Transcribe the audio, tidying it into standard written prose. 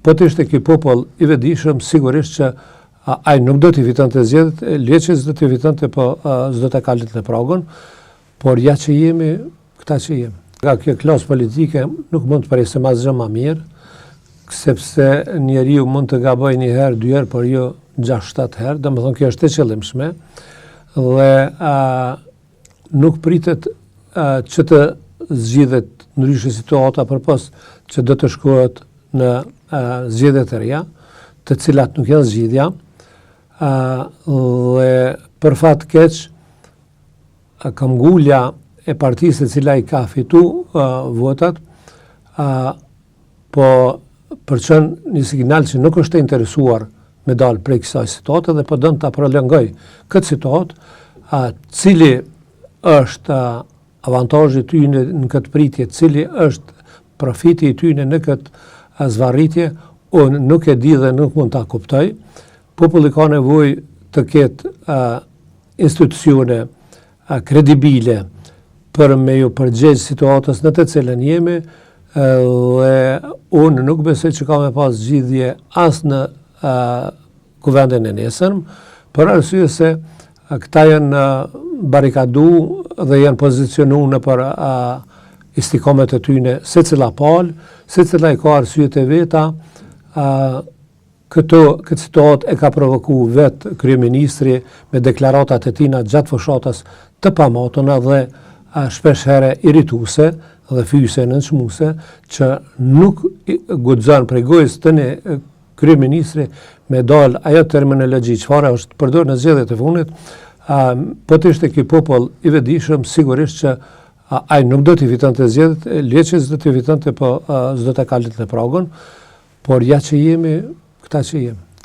po të ishte ky popull i vetëdijshëm, sigurisht që ai nuk do t'i fitonte zgjedhjet, Ljeçës do t'i fitonte, po s'do të kalente në pragun, por ja që jemi, këta që jemi. Nga kjo klasë politike nuk mund të presim asgjë më mirë, sepse njeriu mund të gabojë një herë, 2 herë, por jo 6-7 herë, domethënë kjo është e qëllimshme dhe nuk pritet që të zgjidhet ndryshe situata përpos që do të shkohet në zgjedhje të reja, të cilat nuk janë zgjidhja, dhe për fat keq këmbgulja e partisë e cila i ka fitu votat, po përçon një signal që nuk është e interesuar me dalë prej kësaj situate dhe po dënë ta prolongoj këtë situatë, cili është avantazhi i tyre në këtë pritje, cili është profiti i tyre në këtë zvarritje, unë nuk e di dhe nuk mund ta kuptoj. Populli ka nevojë të ketë institucione kredibile për me ju përgjigj situatës në të cilën jemi, dhe unë nuk besoj që ka me pas zgjidhje as në kuvendin e nesërm, për arsye se këta janë barikadu dhe janë pozicionu në për istikomet e tyne secila palë, secila i ka arsyet e veta. Këtë situatë e ka provoku vetë kryeministri me deklaratat e tina gjatë fushatës të pamatona dhe shpesh herë irrituse dhe fyse nënçmuese, që nuk guxon prej gojës të një kryeministri me dalë ajo terminologji çfarë është përdorur në zgjedhjet e fundit, po të ishte ky popull i vetëdijshëm, sigurisht që ai nuk do t'i fitonte zgjedhjet, Ljeçës do t'i fitonte, po s'do të kalente në pragun, por ja që jemi, këta që jemi.